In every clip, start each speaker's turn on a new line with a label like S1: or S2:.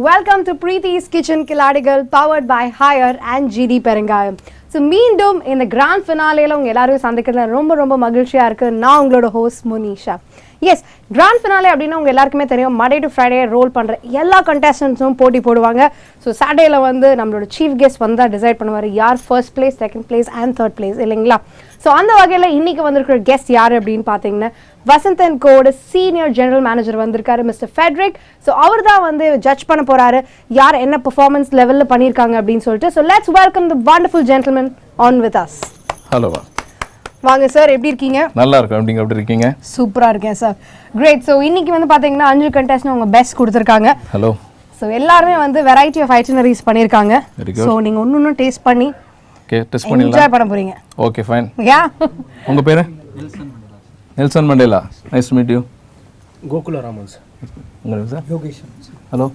S1: Welcome to Preeti's Kitchen Kiladigal, powered by Haier and GD Perengayam. So மீண்டும் இந்த grand ஃபினாலேல உங்க எல்லாரும் சந்திக்கிறதுல ரொம்ப மகிழ்ச்சியா இருக்கு. நான் உங்களோட host Munisha. Yes, grand finale அப்படின்னா உங்க எல்லாருக்குமே தெரியும், மண்டே டு ஃப்ரைடே ரோல் பண்ற எல்லா கண்டெஸ்டன்ஸும் போட்டி போடுவாங்க. ஸோ சாட்டர்டேல வந்து நம்மளோட சீஃப் கெஸ்ட் வந்தால் டிசைட் பண்ணுவார் யார் first place, second place and third place இல்லைங்களா. ஸோ அந்த வகையில் இன்னைக்கு வந்திருக்கிற கெஸ்ட் யார் அப்படின்னு பார்த்தீங்கன்னா Vasanth and co senior general manager வந்திருக்காரு, மிஸ்டர் ஃபெட்ரிக். ஸோ அவர் தான் வந்து ஜட்ஜ் பண்ண போறாரு யார் என்ன பெர்ஃபார்மன்ஸ் லெவலில் பண்ணியிருக்காங்க அப்படின்னு சொல்லிட்டு. So let's welcome the wonderful gentleman on with us.
S2: Hello
S1: வாங்க சார், எப்படி இருக்கீங்க?
S2: நல்லா இருக்கேன். நீங்க எப்படி இருக்கீங்க?
S1: சூப்பரா இருக்கேன் சார். கிரேட். ஸோ இன்னைக்கு வந்து பாத்தீங்கன்னா 5 கண்டெஸ்டன்ட் அவங்க பெஸ்ட் கொடுத்துருக்காங்க.
S2: ஹலோ.
S1: ஸோ எல்லாருமே வந்து வெரைட்டி ஆஃப் ஐட்டினரிஸ் பண்ணியிருக்காங்க. ஸோ நீங்க ஒன்று டேஸ்ட் பண்ணி
S2: டெஸ்ட் பண்ணி
S1: என்ஜாய் பண்ண போறீங்க.
S2: Okay fine.
S1: யா,
S2: உங்க பேரு? Nelson Mandela. Nice to meet you.
S3: Gokula Raman sir.
S2: உங்க பேர் sir?
S3: Yogesh.
S2: Hello.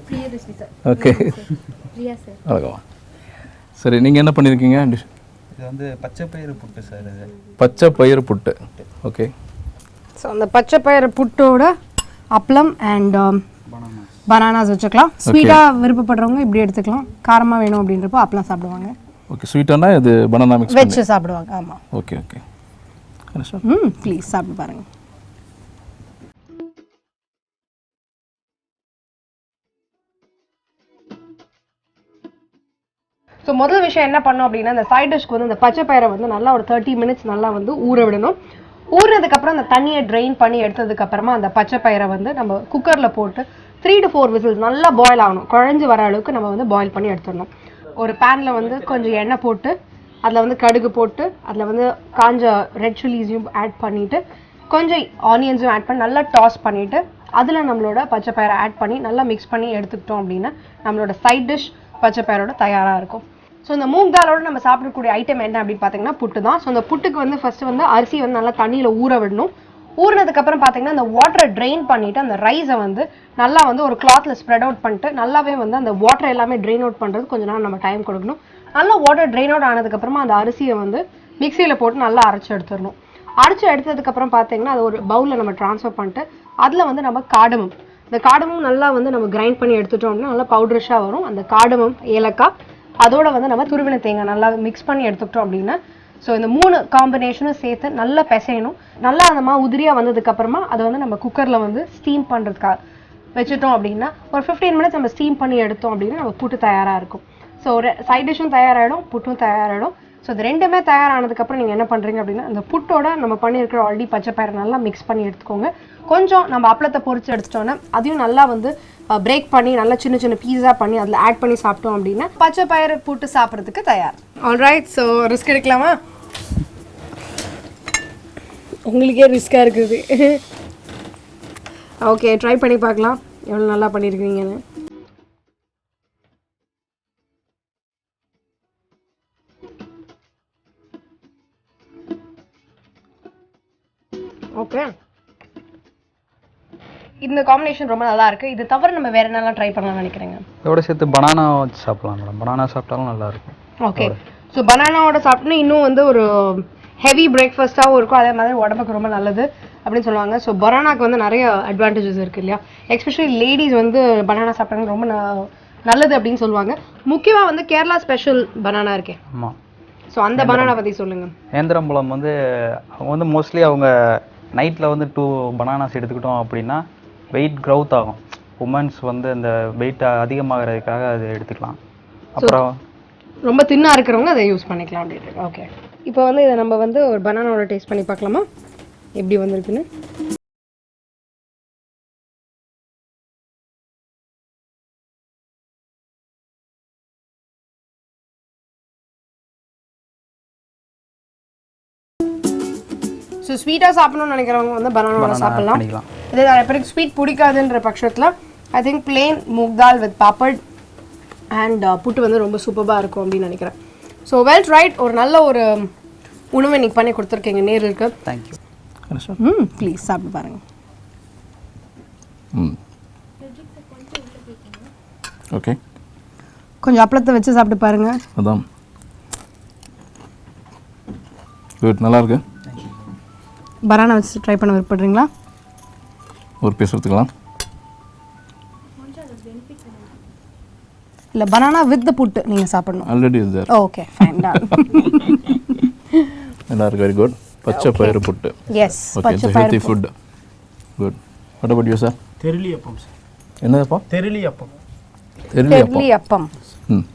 S4: Priyadarshini sir.
S2: Okay.
S4: Priya sir.
S2: வணக்கம். சரி, நீங்க என்ன பண்ணிருக்கீங்க?
S3: இது வந்து பச்சை பயிறு புட்டு சார். இது
S2: பச்சை பயிறு புட்டு. ஓகே.
S1: ஸோ அந்த பச்சை பயிறு புட்டோட அப்பளம் அண்ட் பனானாஸ் வச்சுக்கலாம். ஸ்வீட்டாக விருப்பப்படுறவங்க இப்படி எடுத்துக்கலாம், காரமாக வேணும் அப்படின்றப்போ அப்பளம் சாப்பிடுவாங்க.
S2: ஓகே. ஸ்வீட்டானா இது பனானா மிக்ஸ்
S1: வெஜ் சாப்பிடுவாங்க. ஆமாம்.
S2: Okay okay.
S1: ப்ளீஸ் சாப்பிட்டு பாருங்க. ஸோ முதல் விஷயம் என்ன பண்ணோம் அப்படின்னா, இந்த சைட் டிஷ்க்கு வந்து இந்த பச்சை பயிரை வந்து நல்லா ஒரு 30 மினிட்ஸ் நல்லா வந்து ஊற விடணும். ஊறினதுக்கப்புறம் அந்த தண்ணியை ட்ரெயின் பண்ணி எடுத்ததுக்கப்புறமா அந்த பச்சை பயிரை வந்து நம்ம குக்கரில் போட்டு 3 to 4 விசில்ஸ் நல்லா பாயில் ஆகணும், குழஞ்சி வர அளவுக்கு நம்ம வந்து பாயில் பண்ணி எடுத்துடணும். ஒரு பேனில் வந்து கொஞ்சம் எண்ணெய் போட்டு அதில் வந்து கடுகு போட்டு அதில் வந்து காஞ்ச ரெட் சில்லிஸையும் ஆட் பண்ணிவிட்டு கொஞ்சம் ஆனியன்ஸும் ஆட் பண்ணி நல்லா டாஸ் பண்ணிவிட்டு அதில் நம்மளோட பச்சை பயிரை ஆட் பண்ணி நல்லா மிக்ஸ் பண்ணி எடுத்துக்கிட்டோம் அப்படின்னா நம்மளோட சைட் டிஷ் பச்சை பயிரோட தயாராக இருக்கும். ஸோ இந்த மூங் தாலோட நம்ம சாப்பிடக்கூடிய ஐட்டம் என்ன அப்படின்னு பார்த்தீங்கன்னா புட்டு தான். ஸோ அந்த புட்டுக்கு வந்து ஃபர்ஸ்ட் வந்து அரிசி வந்து நல்லா தண்ணியில் ஊற விடணும். ஊறினதுக்கப்புறம் பார்த்தீங்கன்னா அந்த வாட்டரை ட்ரெயின் பண்ணிவிட்டு அந்த ரைஸை வந்து நல்லா வந்து ஒரு கிளாத்தில் ஸ்ப்ரெட் அவுட் பண்ணிட்டு நல்லாவே வந்து அந்த வாட்டர் எல்லாமே ட்ரெயின் அவுட் பண்ணுறது கொஞ்சம் நேரம் நம்ம டைம் கொடுக்கணும். நல்லா வாட்டர் ட்ரெயின் அவுட் ஆனதுக்கப்புறமா அந்த அரிசியை வந்து மிக்சியில் போட்டு நல்லா அரைச்சி எடுத்துடணும். அரைச்சி எடுத்ததுக்கப்புறம் பார்த்தீங்கன்னா அது ஒரு பவுலில் நம்ம ட்ரான்ஸ்ஃபர் பண்ணிட்டு அதில் வந்து நம்ம காடமம், இந்த காடமும் நல்லா வந்து நம்ம கிரைண்ட் பண்ணி எடுத்துட்டோம் அப்படின்னா நல்லா பவுடரிஷாக வரும். அந்த காடமம், ஏலக்காய், அதோட வந்து நம்ம துருவின தேங்காய் நல்லா மிக்ஸ் பண்ணி எடுத்துக்கிட்டோம் அப்படின்னா ஸோ இந்த 3 காம்பினேஷனும் சேர்த்து நல்லா பிசையணும். நல்லா அந்த மாதிரி உதிரியாக வந்ததுக்கப்புறமா அதை வந்து நம்ம குக்கரில் வந்து ஸ்டீம் பண்ணுறதுக்காக வச்சுட்டோம் அப்படின்னா ஒரு 15 மினிட்ஸ் நம்ம ஸ்டீம் பண்ணி எடுத்தோம் அப்படின்னா நம்ம புட்டு தயாராக இருக்கும். ஸோ ஒரு சைட் டிஷ்ஷும் தயாராகிடும், புட்டும் தயாராகிடும். ஸோ இது ரெண்டுமே தயாரானதுக்கப்புறம் நீங்கள் என்ன பண்ணுறீங்க அப்படின்னா அந்த புட்டோட நம்ம பண்ணியிருக்கிற ஆல்ரெடி பச்சை பயிரை நல்லா மிக்ஸ் பண்ணி எடுத்துக்கோங்க. கொஞ்சம் நம்ம அப்பளத்தை பொரிச்சு எடுத்துட்டோன்னா அதையும் நல்லா வந்து பிரேக் பண்ணி நல்லா சின்ன பீஸா பண்ணி அதில் ஆட் பண்ணி சாப்பிட்டோம் அப்படின்னா பச்சை பயிறு புட்டு சாப்பிட்றதுக்கு தயார். ஆல்ரைட். ஸோ ரிஸ்க் எடுக்கலாமா? உங்களுக்கே ரிஸ்க்காக இருக்குது. ஓகே, ட்ரை பண்ணி பார்க்கலாம் எவ்வளோ நல்லா பண்ணியிருக்கீங்கன்னு. ஓகே, இந்த காம்பினேஷன் ரொம்ப நல்லா இருக்கு. இது தவிர நம்ம வேற என்னெல்லாம் ட்ரை பண்ணலாம்னு நினைக்கிறீங்க?
S3: இதோட சேர்த்து பனானா வச்சு சாப்பிடலாம் மேடம். பனானா சாப்பிட்டாலும் நல்லா இருக்கும்.
S1: ஓகே. ஸோ பனானாவோட சாப்பிட்டோன்னா இன்னும் வந்து ஒரு ஹெவி பிரேக்ஃபாஸ்ட்டாகவும் இருக்கும், அதே மாதிரி உடம்புக்கு ரொம்ப நல்லது அப்படின்னு சொல்லுவாங்க. ஸோ பனானாக்கு வந்து நிறைய அட்வான்டேஜஸ் இருக்குது இல்லையா? எஸ்பெஷலி லேடிஸ் வந்து பனானா சாப்பிட்டாங்க ரொம்ப நல்லது அப்படின்னு சொல்லுவாங்க. முக்கியமாக வந்து கேரளா ஸ்பெஷல் பனானா இருக்கேன்.
S3: ஆமாம்.
S1: ஸோ அந்த பனானா பற்றி சொல்லுங்கள்.
S3: நேந்திரம்பழம் வந்து அவங்க வந்து மோஸ்ட்லி அவங்க நைட்டில் வந்து 2 பனானாஸ் எடுத்துக்கிட்டோம் அப்படின்னா வெயிட் க்ரௌத் ஆகும். உமன்ஸ் வந்து அந்த வெயிட் அதிகமாகிறதுக்காக அதை எடுத்துக்கலாம். அப்புறம்
S1: ரொம்ப தின்னாக இருக்கிறவங்க அதை யூஸ் பண்ணிக்கலாம் அப்படின்னு. ஓகே, இப்போ வந்து இதை நம்ம வந்து ஒரு பனானாவோட டேஸ்ட் பண்ணி பார்க்கலாமா எப்படி வந்திருக்குன்னு? ஸோ ஸ்வீட்டாக சாப்பிடணும்னு நினைக்கிறவங்க வந்து பனானாவோட சாப்பிடலாம். இதே நிறைய பேருக்கு ஸ்வீட் பிடிக்காதுன்ற பட்சத்தில் I think plain MOOC dal with papad and புட்டு வந்து ரொம்ப சூப்பராக இருக்கும் அப்படின்னு நினைக்கிறேன். ஸோ வெல் ரைட், ஒரு நல்ல ஒரு உணவை இன்னைக்கு பண்ணி கொடுத்துருக்கீங்க நேருக்கு.
S3: தேங்க்யூ.
S1: ப்ளீஸ் சாப்பிட்டு பாருங்க.
S2: ஓகே,
S1: கொஞ்சம் அப்பளத்தை வச்சு சாப்பிட்டு பாருங்க.
S2: அதான் குட், நல்லா இருக்கு.
S1: பனானா வச்சு ட்ரை பண்ண விருப்பப்படுறீங்களா?
S2: ஒரு பீஸ் எடுத்துக்கலாம்.
S1: இல்ல பனானா வித் புட்டு நீங்க சாப்பிடணும்.
S2: Already is there.
S1: Okay fine done.
S2: நல்லா இருக்கு. Very good. பச்சை பயிறு புட்டு.
S1: எஸ்
S2: ஓகே
S1: பச்சை
S2: இட்ஸ்
S1: பயிறு
S2: healthy food. Good. What about you sir?
S5: தெருளி அப்பம் சார்.
S2: என்னதுப்பா?
S5: தெருளி அப்பம்.
S1: தெர்லி அப்பம்.
S2: ம்.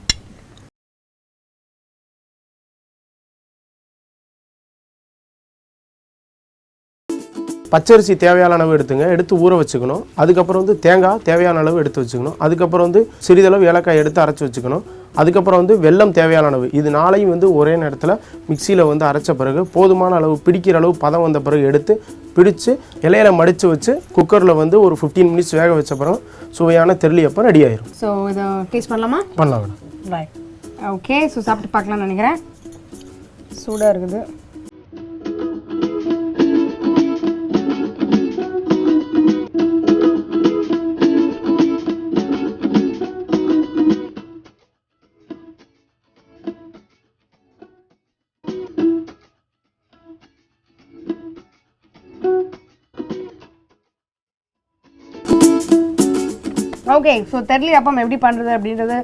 S6: பச்சரிசி தேவையான அளவு எடுத்து ஊற வச்சுக்கணும். அதுக்கப்புறம் வந்து தேங்காய் தேவையான அளவு எடுத்து வச்சுக்கணும். அதுக்கப்புறம் வந்து சிறிதளவு ஏலக்காய் எடுத்து அரைச்சி வச்சுக்கணும். அதுக்கப்புறம் வந்து வெல்லம் தேவையான அளவு. இது நாளையும் வந்து ஒரே நேரத்தில் மிக்சியில் வந்து அரைச்ச பிறகு போதுமான அளவு பிடிக்கிற அளவு பதம் வந்த பிறகு எடுத்து பிடிச்சு இலையில மடித்து வச்சு குக்கரில் வந்து ஒரு 15 மினிட்ஸ் வேக வச்ச பிறகு சுவையான தெருளி அப்பம் ரெடி ஆயிரும்.
S1: ஸோ இதை டேஸ்ட் பண்ணலாமா?
S6: பண்ணலாம் மேடம்.
S1: ரைட். ஓகே ஸோ சாப்பிட்டு பார்க்கலாம்னு நினைக்கிறேன். சூடாக இருக்குது. ஓகே ஸோ தெர்லி அப்பம் எப்படி பண்ணுறது அப்படின்றது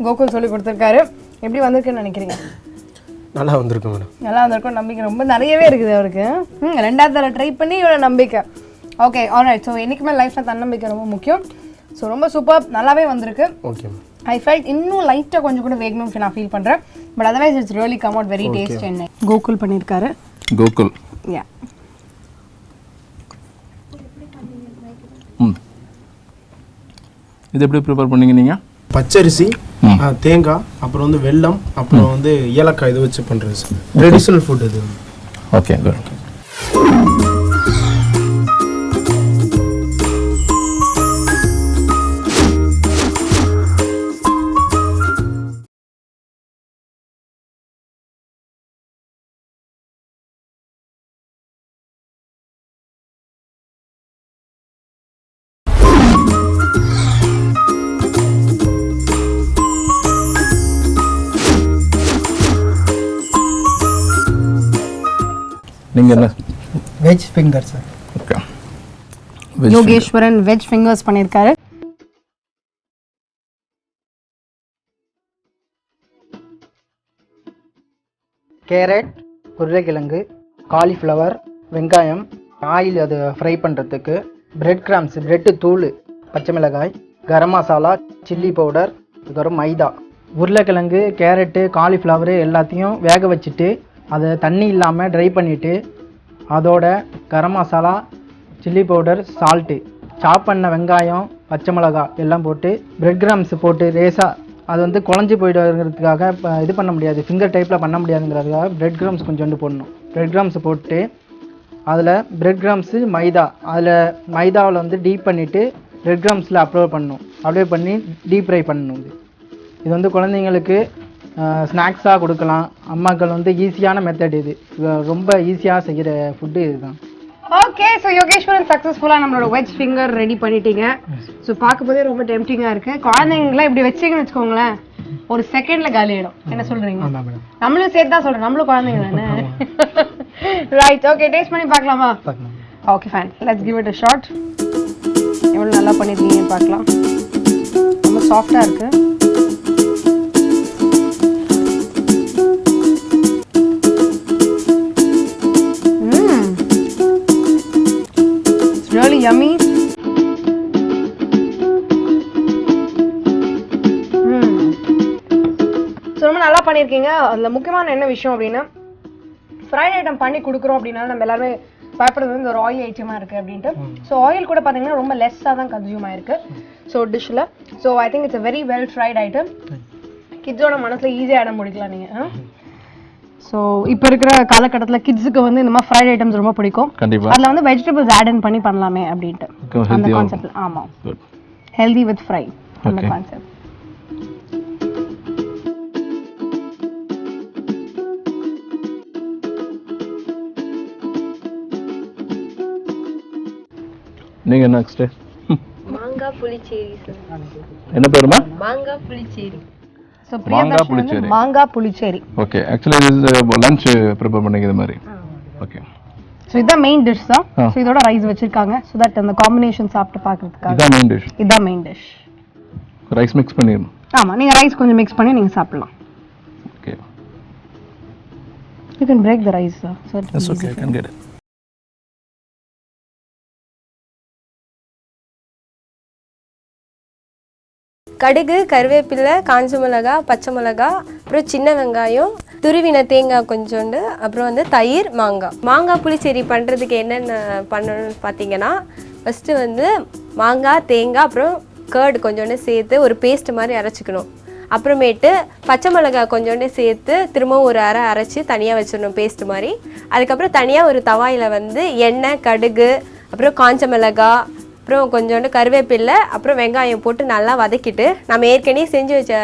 S1: கோகுல் சொல்லி கொடுத்துருக்காரு. எப்படி வந்திருக்குன்னு நினைக்கிறீங்க?
S6: நல்லா வந்திருக்கு மேடம்.
S1: நல்லா வந்திருக்கும் நம்பிக்கை ரொம்ப நிறையவே இருக்குது அவருக்கு. ரெண்டாவது தடவை ட்ரை பண்ணி இவ்வளோ நம்பிக்கை. Okay alright. ஸோ என்றைக்குமே லைஃப்பில் தன்னம்பிக்கை ரொம்ப முக்கியம். ஸோ ரொம்ப சூப்பர் நல்லாவே வந்திருக்கு.
S6: Okay ma'am.
S1: ஐ ஃபெல்ட் இன்னும் லைட்டாக கொஞ்சம் கூட வேகணும் நான் ஃபீல் பண்ணுறேன். But otherwise it's really come out very taste. என்ன கோகுல் பண்ணியிருக்காரு.
S2: கோகுல்.
S1: யா.
S2: ம். இது எப்படி ப்ரிப்பேர் பண்ணீங்க நீங்கள்?
S6: பச்சரிசி, தேங்காய், அப்புறம் வந்து வெல்லம், அப்புறம் வந்து ஏலக்காய் இது வச்சு பண்ணுறது சார். ட்ரெடிஷ்னல் ஃபுட் இது.
S2: Okay good. நீங்கள் என்ன?
S5: Veg finger sir.
S2: Okay.
S1: Yogeswaran veg fingers பண்ணியிருக்காரு.
S7: கேரட், உருளைக்கிழங்கு, காலிஃப்ளவர், வெங்காயம், ஆயில் அது ஃப்ரை பண்ணுறதுக்கு, பிரெட் கிராம்ஸ், பிரெட்டு தூள், பச்சை மிளகாய், கரம் மசாலா, சில்லி பவுடர், அதுக்கப்புறம் மைதா. உருளைக்கிழங்கு, கேரட்டு, காலிஃப்ளவரு எல்லாத்தையும் வேக வச்சுட்டு அதை தண்ணி இல்லாமல் ட்ரை பண்ணிவிட்டு அதோட garam masala, chilli powder, salt, சாப் பண்ண வெங்காயம், பச்சை மிளகாய் எல்லாம் போட்டு பிரெட் கிராம்ஸ் போட்டு லேசாக அது வந்து குழஞ்சி போய்டுறதுக்காக இது பண்ண முடியாது, ஃபிங்கர் டைப்பில் பண்ண முடியாதுங்கிறதுக்காக பிரெட் கிராம்ஸ் கொஞ்சோண்டு போடணும். பிரெட் கிராம்ஸ் போட்டு அதில் பிரெட் கிராம்ஸு மைதா, அதில் மைதாவில் வந்து டீப் பண்ணிவிட்டு பிரெட் கிராம்ஸில் அப்ளை பண்ணணும். அப்ளை பண்ணி டீப் ஃப்ரை பண்ணணும். இது வந்து குழந்தைங்களுக்கு ஸ்நாக்ஸாக கொடுக்கலாம். அம்மாக்கள் வந்து ஈஸியான மெத்தட். இது ரொம்ப ஈஸியாக செய்கிற ஃபுட்டு இதுதான்.
S1: ஓகே ஸோ யோகேஸ்வரன் சக்ஸஸ்ஃபுல்லாக நம்மளோட வெஜ் ஃபிங்கர் ரெடி பண்ணிட்டீங்க. ஸோ பார்க்கும்போதே ரொம்ப டெம்ப்டிங்காக இருக்குது. குழந்தைங்களாம் இப்படி வச்சிங்கன்னு வச்சுக்கோங்களேன், ஒரு செகண்டில் காலி ஆகிடும். என்ன சொல்கிறீங்க? நம்மளும் சேர்த்து தான் சொல்கிறேன், நம்மளும் குழந்தைங்க தானே. ரைட். ஓகே டேஸ்ட் பண்ணி பார்க்கலாமா? Okay fine, let's give it a shot. எவ்வளோ நல்லா பண்ணியிருக்கீங்கன்னு பார்க்கலாம். ரொம்ப சாஃப்டாக இருக்குது. Really yummy. ஸோ ரொம்ப நல்லா பண்ணியிருக்கீங்க. அதில் முக்கியமான என்ன விஷயம் அப்படின்னா, ஃப்ரைட் ஐட்டம் பண்ணி கொடுக்குறோம் அப்படின்னா நம்ம எல்லாருமே பயப்படுறது வந்து ஒரு ஆயில் ஐட்டமாக இருக்குது அப்படின்ட்டு. ஸோ ஆயில் கூட பார்த்தீங்கன்னா ரொம்ப லெஸ்ஸாக தான் கன்சியூம் ஆயிருக்கு ஸோ டிஷ்ஷில். So I think it's a very well fried item. கிட்ஸோட மனசில் ஈஸியாக இடம் முடிக்கலாம் நீங்கள். ஸோ இப்போ இருக்கிற காலகட்டத்தில் கிட்ஸுக்கு வந்து இந்த மாதிரி ஃப்ரைட் ஐட்டம்ஸ் ரொம்ப பிடிக்கும்.
S2: கண்டிப்பாக
S1: அதில் வந்து வெஜிடபிள்ஸ் ஆட் இன் பண்ணி பண்ணலாமே அப்படின்ட்டு அந்த கான்செப்ட். ஆமாம், ஹெல்தி வித் ஃப்ரை அந்த கான்செப்ட்.
S2: நீங்க நெக்ஸ்ட்
S4: மாங்காய் புளிச்சேரி சார்.
S2: என்ன பேருமா?
S4: மாங்காய் புளிச்சேரி.
S1: ஸோ பிரியதர்ஷினி மாங்காய் புளிச்சேரி.
S2: ஓகே, ஆக்சுவலி இது லஞ்ச் ப்ரிப்பேர் பண்ணிக்கிற மாதிரி. ஓகே,
S1: ஸோ இதான் மெயின் டிஷ் தான். ஸோ இதோட ரைஸ் வச்சிருக்காங்க. ஸோ தட் அந்த காம்பினேஷன் சாப்பிட்டு பார்க்கறதுக்காக
S2: இதான் மெயின் டிஷ்.
S1: இதான் மெயின் டிஷ்.
S2: ரைஸ் மிக்ஸ் பண்ணிடணும்.
S1: ஆமா, நீங்க ரைஸ் கொஞ்சம் மிக்ஸ் பண்ணி நீங்க சாப்பிடலாம்.
S2: Okay.
S1: You can break the rice, sir. So it's
S2: That's
S1: easy
S2: okay. I
S1: for
S2: can
S1: you.
S2: get it.
S4: கடுகு, கருவேப்பிலை, காஞ்ச மிளகா, பச்சை மிளகா, அப்புறம் சின்ன வெங்காயம், துருவின தேங்காய் கொஞ்சோண்டு, அப்புறம் வந்து தயிர், மாங்காய். மாங்காய் புளிச்சேரி பண்ணுறதுக்கு என்னென்ன பண்ணணும்னு பார்த்தீங்கன்னா, ஃபஸ்ட்டு வந்து மாங்காய், தேங்காய், அப்புறம் கர்டு கொஞ்சோண்டு சேர்த்து ஒரு பேஸ்ட் மாதிரி அரைச்சிக்கணும். அப்புறமேட்டு பச்சை மிளகாய் கொஞ்சோண்டு சேர்த்து திரும்பவும் ஒரு அரைச்சி தனியாக வச்சிடணும் பேஸ்ட் மாதிரி. அதுக்கப்புறம் தனியாக ஒரு தவாயில் வந்து எண்ணெய், கடுகு, அப்புறம் காஞ்ச மிளகாய், அப்புறம் கொஞ்சோண்டு கருவேப்பிலை, அப்புறம் வெங்காயம் போட்டு நல்லா வதக்கிட்டு நம்ம ஏற்கனவே செஞ்சு வச்ச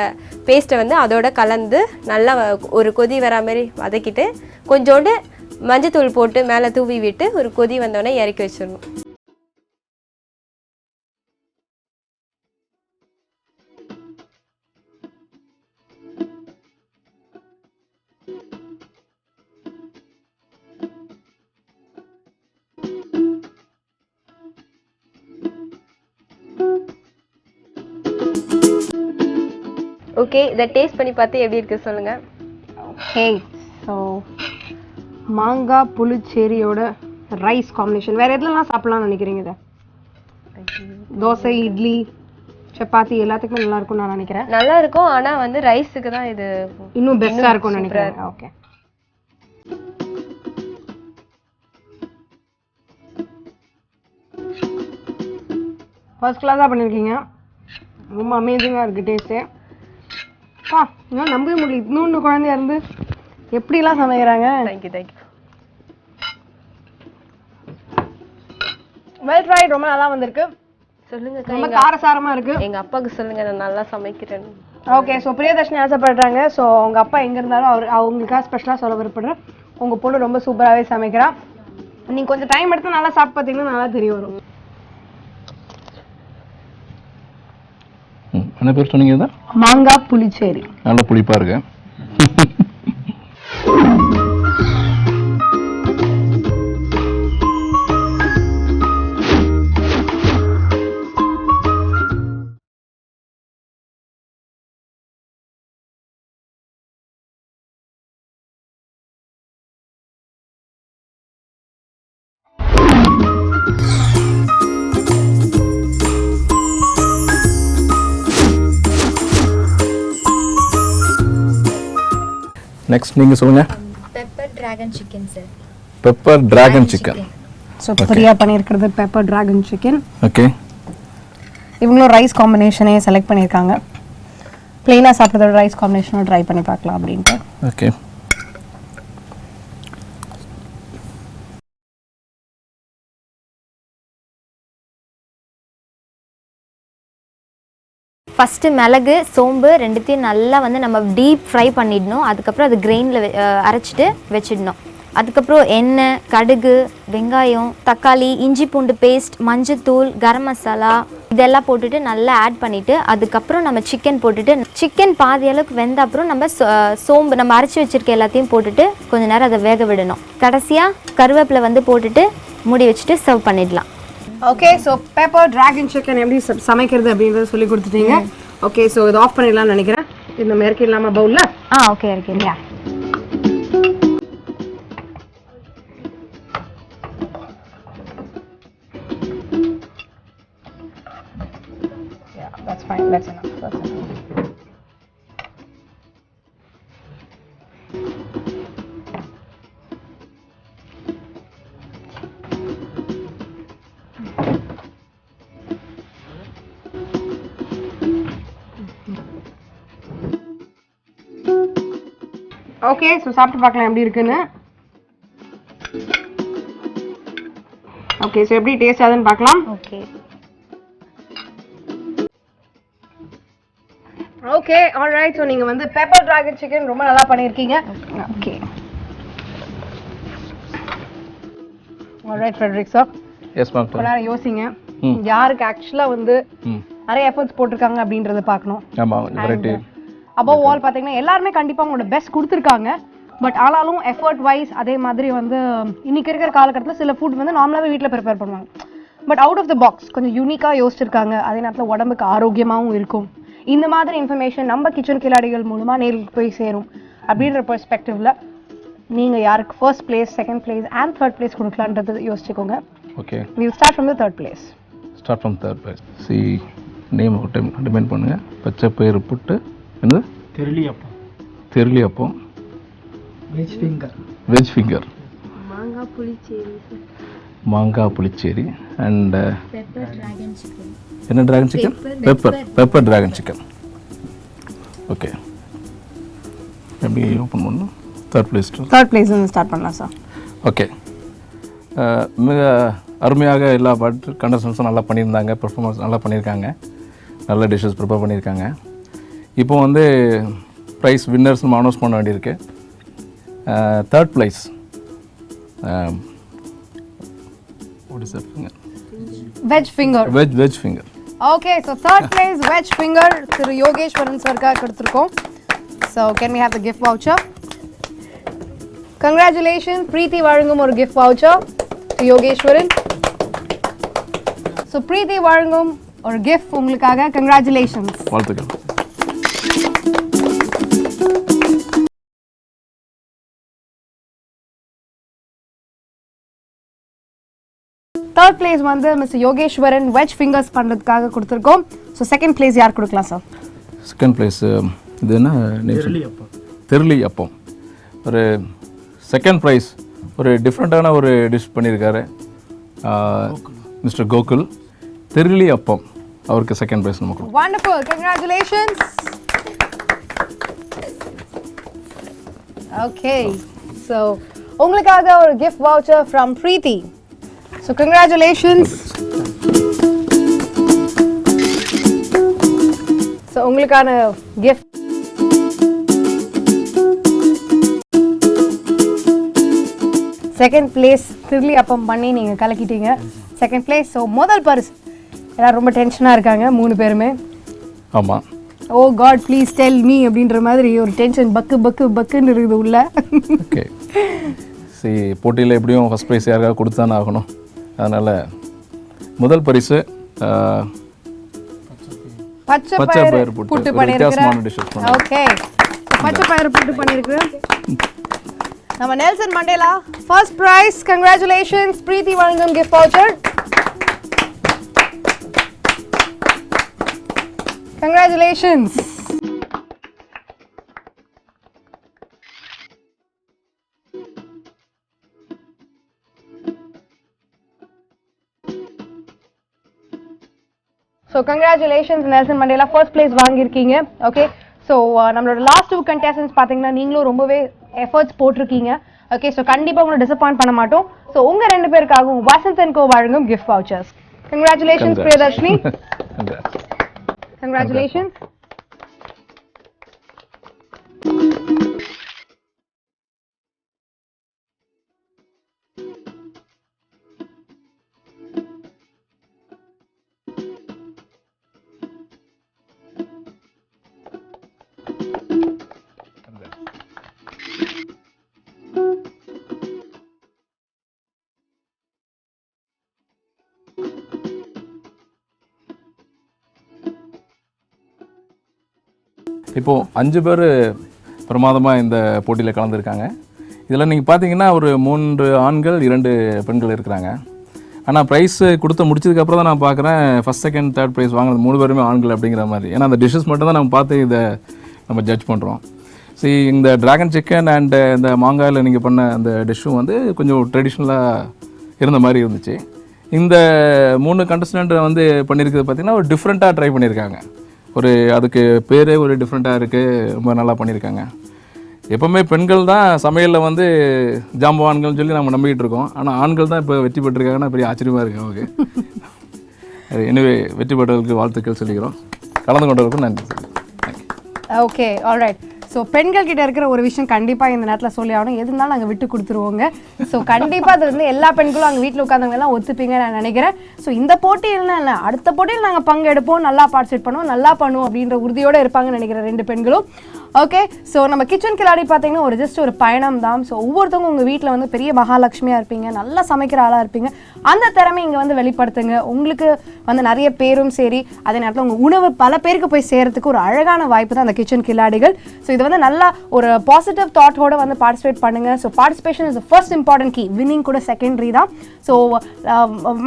S4: பேஸ்ட்டை வந்து அதோட கலந்து நல்லா ஒரு கொதி வரா மாதிரி வதக்கிட்டு கொஞ்சோண்டு மஞ்சத்தூள் போட்டு மேலே தூவி விட்டு ஒரு கொதி வந்தோடனே இறக்கி வச்சிடணும். ஓகே, இதை டேஸ்ட் பண்ணி பார்த்து எப்படி இருக்கு சொல்லுங்க.
S1: ஓகே, ஸோ மாங்காய் புளிச்சேரியோட ரைஸ் காம்பினேஷன் வேற எதுலாம் சாப்பிடலாம்னு நினைக்கிறீங்க? இதை தோசை, இட்லி, சப்பாத்தி எல்லாத்துக்குமே நல்லா இருக்கும்னு நான் நினைக்கிறேன்.
S4: நல்லா இருக்கும், ஆனா வந்து ரைஸுக்கு தான் இது
S1: இன்னும் பெஸ்டா இருக்கும்னு நினைக்கிறேன். ஓகே, ஃபர்ஸ்ட் கிளாஸாக பண்ணியிருக்கீங்க. ரொம்ப அமேசிங்காக இருக்குது டேஸ்ட்டு. இன்னும் நம்பவே முடியல, இன்னொன்று குழந்தையா இருந்து எப்படிலாம் சமைக்கிறாங்க.
S4: தேங்க்யூ.
S1: வெல் ட்ரைட், ரொம்ப நல்லா வந்திருக்கு.
S4: சொல்லுங்க,
S1: ரொம்ப காரசாரமா இருக்கு.
S4: எங்க அப்பாவுக்கு சொல்லுங்க, நான் நல்லா சமைக்கிறேன்.
S1: ஓகே, ஸோ பிரியதர்ஷினி ஆசைப்படுறாங்க. ஸோ உங்க அப்பா எங்க இருந்தாலும் அவங்களுக்காக ஸ்பெஷலாக சொல்ல விருப்பப்படுறேன். உங்க பொண்ணு ரொம்ப சூப்பராகவே சமைக்கிறா. நீங்க கொஞ்சம் டைம் எடுத்து நல்லா சாப்பிட்டு பார்த்தீங்கன்னா நல்லா தெரிய வரும்.
S2: என்ன பேர் சொன்னீங்க? இதான்
S1: மாங்காய் புளிச்சேரி.
S2: நல்ல புளிப்பா இருக்கு. நெக்ஸ்ட் நீங்க சொல்லுங்க.
S8: Pepper dragon chicken sir.
S2: Pepper dragon chicken.
S1: So Priya பண்ணியிருக்கிறது பெப்பர் டிராகன் சிக்கன்.
S2: ஓகே,
S1: இவங்களும் ரைஸ் காம்பினேஷனே செலக்ட் பண்ணியிருக்காங்க. பிளெயினாக சாப்பிட்றதோட ரைஸ் காம்பினேஷனும் ட்ரை பண்ணி பார்க்கலாம் அப்படின்ட்டு.
S2: ஓகே.
S8: ஃபஸ்ட்டு மிளகு, சோம்பு ரெண்டுத்தையும் நல்லா வந்து நம்ம டீப் ஃப்ரை பண்ணிடணும். அதுக்கப்புறம் அது கிரெயினில் அரைச்சிட்டு வச்சிடணும். அதுக்கப்புறம் எண்ணெய், கடுகு, வெங்காயம், தக்காளி, இஞ்சி பூண்டு பேஸ்ட், மஞ்சத்தூள், கரம் மசாலா இதெல்லாம் போட்டுட்டு நல்லா ஆட் பண்ணிவிட்டு அதுக்கப்புறம் நம்ம சிக்கன் போட்டுட்டு சிக்கன் பாதி அளவுக்கு வெந்த அப்புறம் நம்ம சோம்பு நம்ம அரைச்சி வச்சுருக்க எல்லாத்தையும் போட்டுட்டு கொஞ்சம் நேரம் அதை வேக விடணும். கடைசியாக கருவேப்பிலை வந்து போட்டுட்டு மூடி வச்சுட்டு சர்வ் பண்ணிடலாம்.
S1: Okay, so pepper dragon chicken எப்படி சமைக்கிறது அப்படின்றத சொல்லி கொடுத்துட்டீங்க. ஓகே, ஸோ இதை ஆஃப் பண்ணிடலாம்னு நினைக்கிறேன். இந்த மாதிரி இறக்கிடலாமா பவுலில்?
S8: ஓகே, இருக்கீங்களா?
S1: That's fine, that's enough, that's enough. Okay, so சாப்பிட்டு பார்க்கலாம் எப்படி இருக்குன்னு. ஓகே, ஸோ எப்படி டேஸ்ட் ஆகுதுன்னு பார்க்கலாம்.
S8: ஓகே.
S1: Okay, alright. ஸோ நீங்கள் வந்து பெப்பர் டிராகன் சிக்கன் ரொம்ப நல்லா பண்ணியிருக்கீங்க. Okay, alright Frederick sir.
S2: Yes ma'am.
S1: கொஞ்ச நேரம் யோசிங்க. யாருக்கு ஆக்சுவலாக வந்து நிறைய எஃபர்ட்ஸ் போட்டிருக்காங்க அப்படின்றத பார்க்கணும்.
S2: ஆமாம், வெரைட்டி.
S1: அபவ் ஆல் பார்த்தீங்கன்னா எல்லாருமே கண்டிப்பாக அவங்களோட பெஸ்ட் கொடுத்துருக்காங்க. பட் ஆனாலும் எஃபர்ட் வைஸ் அதே மாதிரி வந்து இன்னைக்கு இருக்கிற காலகட்டத்தில் சில ஃபுட் வந்து நார்மலாகவே வீட்டில் ப்ரிப்பேர் பண்ணுவாங்க. But out of the box கொஞ்சம் யூனிக்காக யோசிச்சிருக்காங்க. அதே நேரத்தில் உடம்புக்கு ஆரோக்கியமாகவும் இருக்கும். இந்த மாதிரி இன்ஃபர்மேஷன் நம்ம கிச்சன் கில்லாடிகள் மூலமாக நேரில் போய் சேரும் அப்படின்ற பெர்ஸ்பெக்டிவ்ல நீங்கள் யாருக்கு first place, second place and third place கொடுக்கலான்றது யோசிச்சுக்கோங்க.
S2: Okay,
S1: we will start from the third place.
S2: Start from third place. சி நேம் ஒரு டைம் டிமெண்ட் பண்ணுங்கள். பச்சை பயிறு புட்டு, என்னது
S5: தெருளி அப்பம்.
S2: தெருளி அப்பம்,
S5: வெஜ் ஃபிங்கர்.
S2: வெஜ் ஃபிங்கர்,
S4: மாங்காய் புளிச்சேரி,
S2: மாங்காய் புளிச்சேரி அண்ட்
S4: பெப்பர் டிராகன் சிக்கன்.
S2: என்ன dragon chicken? Pepper dragon chicken. Okay, எப்படி ஓப்பன் பண்ணணும்? Third place.
S1: தேர்ட் பிளேஸ் வந்து ஸ்டார்ட் பண்ணலாம் சார்.
S2: ஓகே, மிக அருமையாக எல்லா கண்டஸ்டன்ஸும் நல்லா பண்ணியிருந்தாங்க, பெர்ஃபார்மன்ஸ் நல்லா பண்ணியிருக்காங்க, நல்ல டிஷ்ஷஸ் ப்ரிப்பேர் பண்ணியிருக்காங்க. இப்போ வந்து ப்ரைஸ் வின்னர்ஸ் நம்ம அனௌன்ஸ் பண்ண வேண்டியிருக்கு. Third place
S1: veg finger.
S2: Veg finger.
S1: Okay, so third place veg finger திரு யோகேஸ்வரன் சர்க்காக கொடுத்துருக்கோம். So can we have the gift voucher? Congratulation, Preethi வழங்கும் ஒரு gift voucher Yogeswaran. So Preethi வழங்கும் ஒரு கிஃப்ட் உங்களுக்காக. கங்க்ராச்சுலேஷன்ஸ்.
S2: வாழ்த்துக்கள்.
S1: தேர்ட் பிளேஸ் வந்து மிஸ்டர் யோகேஸ்வரன் வெஜ் ஃபிங்கர்ஸ் பண்ணுறதுக்காக கொடுத்துருக்கோம். ஸோ செகண்ட் பிளேஸ் யார் கொடுக்கலாம் சார்?
S2: செகண்ட் பிளேஸ் இது என்ன
S5: தெருளி அப்பம்.
S2: தெருளி அப்பம். ஒரு செகண்ட் ப்ரைஸ் ஒரு டிஃப்ரெண்ட்டான ஒரு டிஷ் பண்ணியிருக்காரு மிஸ்டர் கோகுல். தெருளி அப்பம், அவருக்கு செகண்ட் ப்ரைஸ் நம்ம கொடுப்போம்.
S1: Wonderful, congratulations. Okay, so உங்களுக்காக ஒரு gift voucher from Preeti. So congratulations. So உங்களுக்கான gift. செகண்ட் பிளேஸ் திருளி அப்பம் பண்ணி நீங்கள் கலக்கிட்டீங்க. Second place. ஸோ முதல் பரிசு எல்லாரும் ரொம்ப டென்ஷனாக இருக்காங்க 3 பேருமே.
S2: ஆமாம்.
S1: ஓ காட் ப்ளீஸ் டெல் மீ அப்படின்ற மாதிரி ஒரு டென்ஷன் பக்குன்னு இருக்குது உள்ள.
S2: ஓகே, சரி, போட்டியில் எப்படியும் ஃபஸ்ட் ப்ரைஸ் யாருக்காவது கொடுத்தானே ஆகணும். அதனால் முதல் பரிசு
S1: பச்சை பயிறு புட்டு பண்ணியிருக்கிறேன். ஓகே, பச்சை பயிறு புட்டு பண்ணியிருக்கிறேன். நம்ம Nelson Mandela first prize. Congratulations. Preethi வழங்கும் gift voucher. Congratulations. So congratulations Nelson Mandela, first place வாங்கியிருக்கீங்க. ஓகே, ஸோ நம்மளோட லாஸ்ட் 2 contestants பார்த்தீங்கன்னா நீங்களும் ரொம்பவே எஃபர்ட்ஸ் போட்டிருக்கீங்க. ஓகே, ஸோ கண்டிப்பாக உங்களை டிசப்பாயிண்ட் பண்ண மாட்டோம். ஸோ உங்கள் 2 பேருக்காகவும் வசந்த் அண்ட் கோ வழங்கும் gift vouchers. Congratulations Priyadarshini. Congratulations.
S2: இப்போது 5 பேர் பிரமாதமாக இந்த போட்டியில் கலந்துருக்காங்க. இதில் நீங்கள் பார்த்தீங்கன்னா ஒரு 3 ஆண்கள் 2 பெண்கள் இருக்கிறாங்க. ஆனால் ப்ரைஸ் கொடுத்து முடிச்சதுக்கப்புறம் தான் நான் பார்க்குறேன் ஃபஸ்ட் செகண்ட் தேர்ட் ப்ரைஸ் வாங்கினது 3 பேருமே ஆண்கள் அப்படிங்கிற மாதிரி. ஏன்னா அந்த டிஷ்ஷஸ் மட்டும் தான் நம்ம பார்த்து இதை நம்ம ஜட்ஜ் பண்ணுறோம். சரி, இந்த டிராகன் சிக்கன் அண்டு இந்த மாங்காயில் நீங்கள் பண்ண அந்த டிஷ்ஷும் வந்து கொஞ்சம் ட்ரெடிஷ்னலாக இருந்த மாதிரி இருந்துச்சு. இந்த 3 கண்டஸ்டன்ட் வந்து பண்ணியிருக்கிறது பார்த்திங்கன்னா ஒரு டிஃப்ரெண்ட்டாக ட்ரை பண்ணியிருக்காங்க. ஒரு அதுக்கு பேரே ஒரு டிஃப்ரெண்ட்டாக இருக்குது, ரொம்ப நல்லா பண்ணியிருக்காங்க. எப்போவுமே பெண்கள் தான் சமையலில் வந்து ஜாம்பவான்கள்னு சொல்லி நம்ம நம்பிக்கிட்டு இருக்கோம். ஆனால் ஆண்கள் தான் இப்போ வெற்றி பெற்றிருக்காங்கன்னா பெரிய ஆச்சரியமாக இருக்குது அவங்க. எனவே வெற்றி பெற்றவர்களுக்கு வாழ்த்துக்கள் சொல்லிக்கிறோம். கலந்து கொண்டவர்களுக்கும் நன்றி.
S1: Okay, alright. ஸோ பெண்கள் கிட்ட இருக்கிற ஒரு விஷயம் கண்டிப்பாக இந்த நேரத்தில் சொல்லி ஆகணும். எது இருந்தாலும் நாங்கள் விட்டு கொடுத்துருவோங்க. ஸோ கண்டிப்பாக அது வந்து எல்லா பெண்களும் அங்கே வீட்டில் உட்காந்தவங்கலாம் ஒத்துப்பீங்க நான் நினைக்கிறேன். ஸோ இந்த போட்டியில் இல்லை, அடுத்த போட்டியில் நாங்கள் பங்கெடுப்போம், நல்லா பார்ட்டிசிபேட் பண்ணுவோம், நல்லா பண்ணுவோம் அப்படின்ற உறுதியோடு இருப்பாங்கன்னு நினைக்கிறேன் 2 பெண்களும். ஓகே, ஸோ நம்ம கிச்சன் கில்லாடி பார்த்தீங்கன்னா ஜஸ்ட் ஒரு பயணம் தான். ஸோ ஒவ்வொருத்தவங்க உங்கள் வீட்டில் வந்து பெரிய மகாலட்சுமியாக இருப்பீங்க, நல்லா சமைக்கிற ஆளாக இருப்பீங்க. அந்த திறமை இங்கே வந்து வெளிப்படுத்துங்க. உங்களுக்கு வந்து நிறைய பேரும் சரி, அதே நேரத்தில் உங்கள் உணவு பல பேருக்கு போய் சேர்கிறதுக்கு ஒரு அழகான வாய்ப்பு தான் அந்த கிச்சன் கில்லாடிகள். ஸோ இது வந்து நல்லா ஒரு பாசிட்டிவ் தாட்டோட வந்து பார்ட்டிசிபேட் பண்ணுங்கள். So participation is the first important key, winning கூட செகண்டரி தான். ஸோ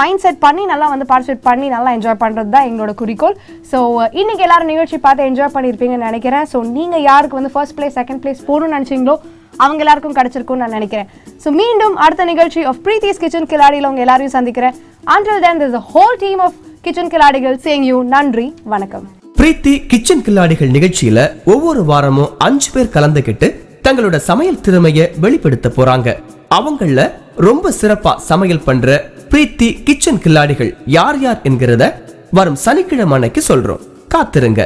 S1: மைண்ட் செட் பண்ணி நல்லா வந்து பார்ட்டிசிபேட் பண்ணி நல்லா என்ஜாய் பண்ணுறது தான் எங்களோட குறிக்கோள். ஸோ இன்னைக்கு எல்லாரும் நிகழ்ச்சி பார்த்து என்ஜாய் பண்ணியிருப்பீங்கன்னு நினைக்கிறேன். ஸோ நீங்கள் யாருக்கு வந்து ஃபர்ஸ்ட் பிளேஸ் செகண்ட் பிளேஸ் போகணும்னு நினச்சிங்களோ அவங்க எல்லாருக்கும் கிடைச்சிருக்கும்னு நான் நினைக்கிறேன். ஸோ மீண்டும் அடுத்த நிகழ்ச்சி ஆஃப் பிரீத்திஸ் கிச்சன் கில்லாடியில் உங்கள் எல்லாரையும் சந்திக்கிறேன். Until then, there's a whole team of kitchen கில்லாடிகள் saying you நன்றி, வணக்கம்.
S9: பிரீத்தி கிச்சன் கில்லாடிகள் நிகழ்ச்சியில ஒவ்வொரு வாரமும் 5 பேர் கலந்துக்கிட்டு தங்களோட சமையல் திறமையை வெளிப்படுத்த போறாங்க. அவங்கள ரொம்ப சிறப்பா சமையல் பண்ற பிரீத்தி கிச்சன் கில்லாடிகள் யார் யார் என்கிறத வரும் சனிக்கிழமை அன்னைக்கு சொல்றோம். காத்திருங்க.